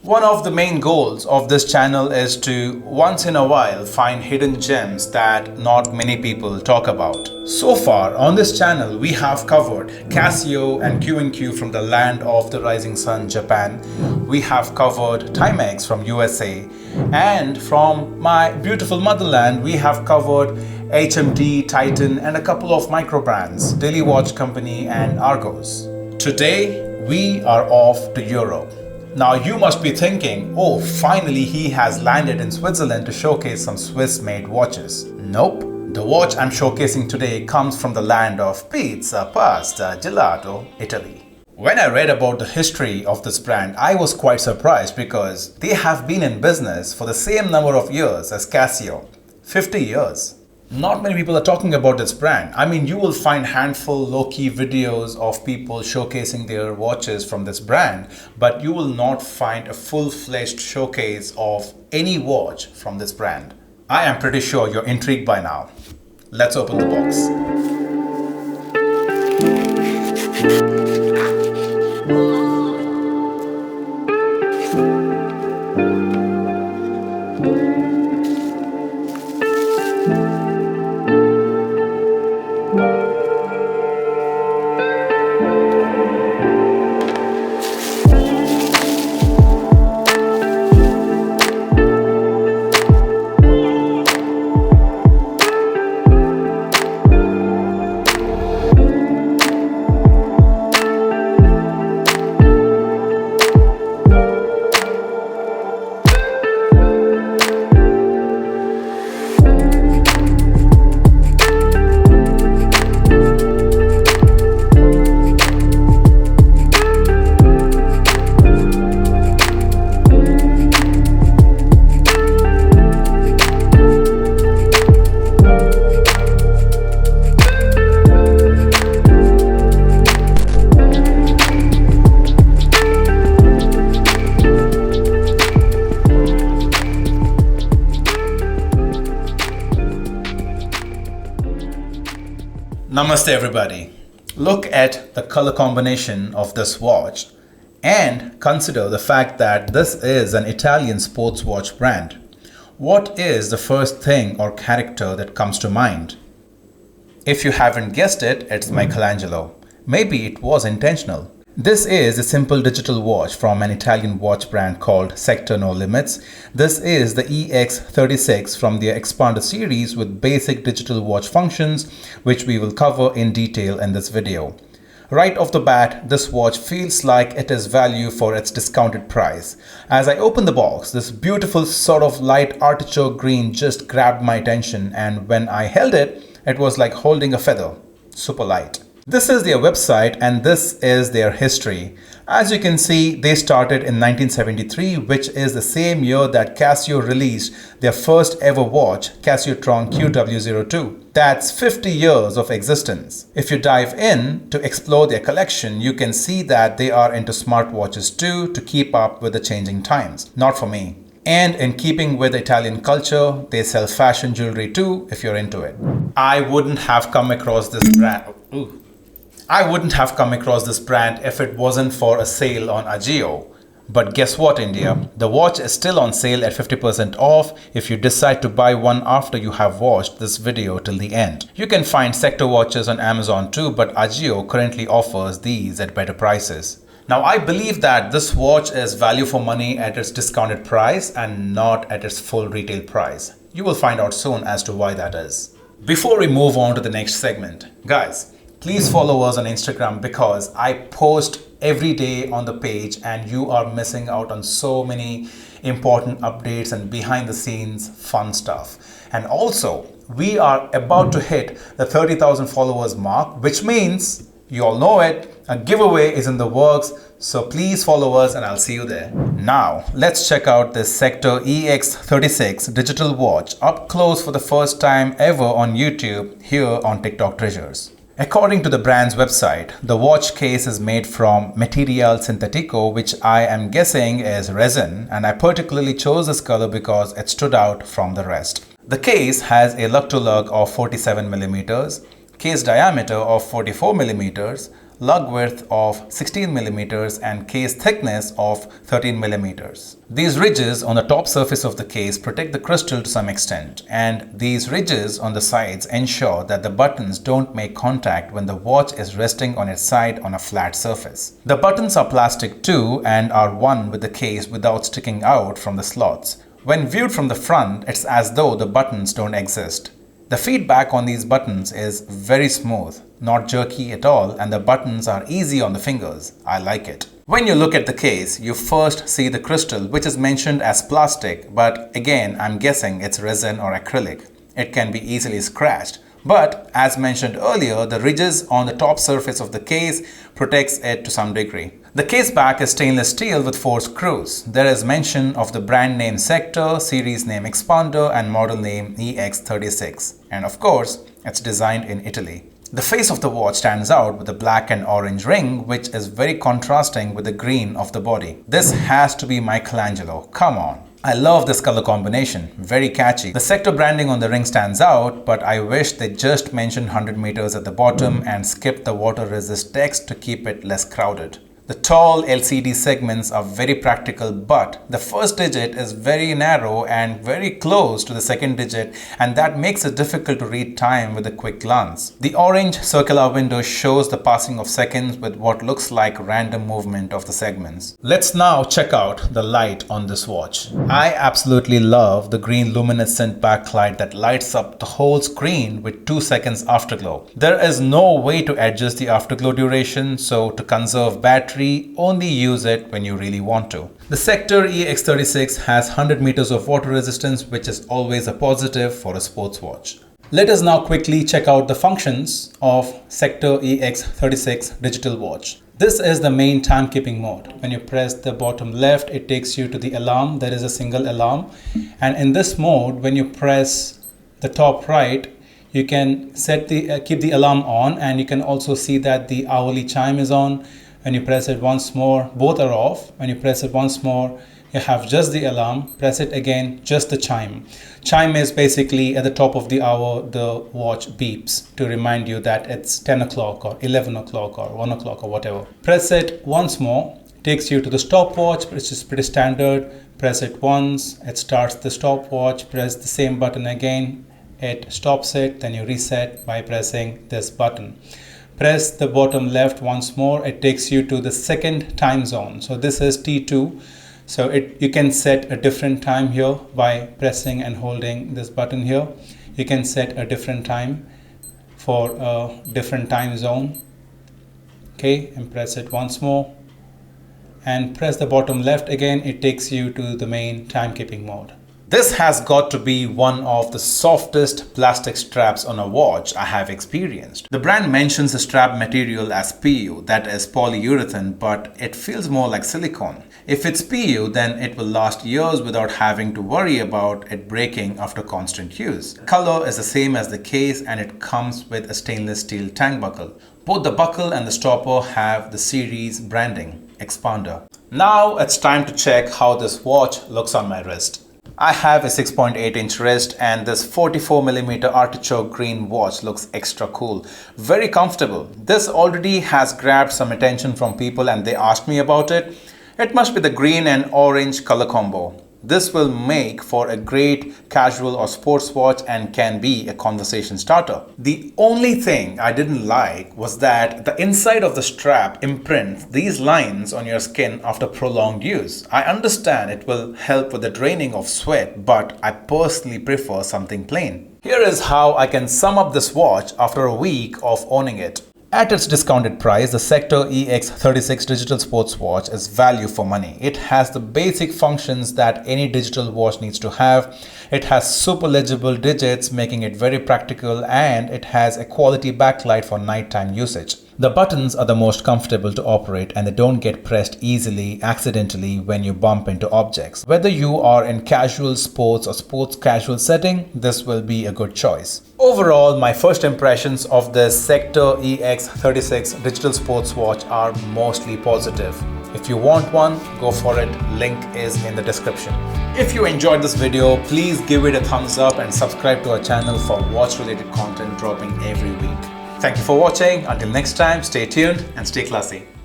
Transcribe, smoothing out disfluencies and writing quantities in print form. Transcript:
One of the main goals of this channel is to once in a while find hidden gems that not many people talk about. So far on this channel we have covered Casio and Q&Q from the land of the rising sun, Japan. We have covered Timex from USA, and from my beautiful motherland we have covered HMD, Titan and a couple of micro brands, Daily Watch Company and Argos. Today we are off to Europe. Now you must be thinking, oh, finally he has landed in Switzerland to showcase some Swiss-made watches. Nope. The watch I'm showcasing today comes from the land of pizza, pasta, gelato, Italy. When I read about the history of this brand, I was quite surprised because they have been in business for the same number of years as Casio, 50 years. Not many people are talking about this brand. I mean, you will find handful low-key videos of people showcasing their watches from this brand, but you will not find a full-fledged showcase of any watch from this brand. I am pretty sure you're intrigued by now. Let's open the box. Namaste everybody. Look at the color combination of this watch and consider the fact that this is an Italian sports watch brand. What is the first thing or character that comes to mind? If you haven't guessed it, it's Michelangelo. Maybe it was intentional. This is a simple digital watch from an Italian watch brand called Sector No Limits. This is the EX36 from their expanded series with basic digital watch functions, which we will cover in detail in this video. Right off the bat, this watch feels like it is value for its discounted price. As I open the box, this beautiful sort of light artichoke green just grabbed my attention, and when I held it, it was like holding a feather, super light. This is their website and this is their history. As you can see, they started in 1973, which is the same year that Casio released their first ever watch, Casiotron QW02. That's 50 years of existence. If you dive in to explore their collection, you can see that they are into smartwatches too, to keep up with the changing times. Not for me. And in keeping with Italian culture, they sell fashion jewelry too, if you're into it. I wouldn't have come across this brand if it wasn't for a sale on Agio. But guess what, India? The watch is still on sale at 50% off if you decide to buy one after you have watched this video till the end. You can find Sector watches on Amazon too, but Agio currently offers these at better prices. Now, I believe that this watch is value for money at its discounted price and not at its full retail price. You will find out soon as to why that is. Before we move on to the next segment, guys, please follow us on Instagram because I post every day on the page and you are missing out on so many important updates and behind the scenes fun stuff. And also, we are about to hit the 30,000 followers mark, which means, you all know it, a giveaway is in the works. So please follow us and I'll see you there. Now, let's check out this Sector EX36 digital watch up close for the first time ever on YouTube here on TikTok Treasures. According to the brand's website, the watch case is made from material sintetico, which I am guessing is resin, and I particularly chose this color because it stood out from the rest. The case has a lug to lug of 47 millimeters, case diameter of 44 millimeters, lug width of 16 millimeters and case thickness of 13 millimeters. These ridges on the top surface of the case protect the crystal to some extent, and these ridges on the sides ensure that the buttons don't make contact when the watch is resting on its side on a flat surface. The buttons are plastic too and are one with the case without sticking out from the slots. When viewed from the front, it's as though the buttons don't exist. The feedback on these buttons is very smooth, not jerky at all, and the buttons are easy on the fingers. I like it. When you look at the case, you first see the crystal, which is mentioned as plastic, but again, I'm guessing it's resin or acrylic. It can be easily scratched. But as mentioned earlier, the ridges on the top surface of the case protects it to some degree. The case back is stainless steel with 4 screws. There is mention of the brand name Sector, series name Expander and model name EX36. And of course, it's designed in Italy. The face of the watch stands out with a black and orange ring, which is very contrasting with the green of the body. This has to be Michelangelo. Come on. I love this color combination, very catchy. The Sector branding on the ring stands out, but I wish they just mentioned 100 meters at the bottom and skipped the water resist text to keep it less crowded. The tall LCD segments are very practical, but the first digit is very narrow and very close to the second digit, and that makes it difficult to read time with a quick glance. The orange circular window shows the passing of seconds with what looks like random movement of the segments. Let's now check out the light on this watch. I absolutely love the green luminescent backlight that lights up the whole screen with 2 seconds afterglow. There is no way to adjust the afterglow duration, so to conserve battery, only use it when you really want to. The Sector EX36 has 100 meters of water resistance, which is always a positive for a sports watch. Let us now quickly check out the functions of Sector EX36 digital watch. This is the main timekeeping mode. When you press the bottom left, it takes you to the alarm. There is a single alarm. And in this mode, when you press the top right, you can set keep the alarm on, and you can also see that the hourly chime is on. When you press it once more, both are off. When you press it once more, you have just the alarm. Press it again, just the chime. Chime is basically at the top of the hour, the watch beeps to remind you that it's 10 o'clock or 11 o'clock or 1 o'clock or whatever. Press it once more, takes you to the stopwatch, which is pretty standard. Press it once, it starts the stopwatch. Press the same button again, it stops it. Then you reset by pressing this button. Press the bottom left once more, it takes you to the second time zone. So this is T2. So you can set a different time here by pressing and holding this button here. You can set a different time for a different time zone. Okay, and press it once more. And press the bottom left again, it takes you to the main timekeeping mode. This has got to be one of the softest plastic straps on a watch I have experienced. The brand mentions the strap material as PU, that is polyurethane, but it feels more like silicone. If it's PU, then it will last years without having to worry about it breaking after constant use. The color is the same as the case, and it comes with a stainless steel tank buckle. Both the buckle and the stopper have the series branding, Expander. Now it's time to check how this watch looks on my wrist. I have a 6.8-inch wrist, and this 44mm artichoke green watch looks extra cool. Very comfortable. This already has grabbed some attention from people, and they asked me about it. It must be the green and orange color combo. This will make for a great casual or sports watch and can be a conversation starter. The only thing I didn't like was that the inside of the strap imprints these lines on your skin after prolonged use. I understand it will help with the draining of sweat, but I personally prefer something plain. Here is how I can sum up this watch after a week of owning it. At its discounted price, the Sector EX36 digital sports watch is value for money. It has the basic functions that any digital watch needs to have. It has super legible digits, making it very practical, and it has a quality backlight for nighttime usage. The buttons are the most comfortable to operate, and they don't get pressed easily accidentally when you bump into objects. Whether you are in casual sports or sports casual setting, this will be a good choice. Overall, my first impressions of this Sector EX36 digital sports watch are mostly positive. If you want one, go for it. Link is in the description. If you enjoyed this video, please give it a thumbs up and subscribe to our channel for watch related content dropping every week. Thank you for watching. Until next time, stay tuned and stay classy.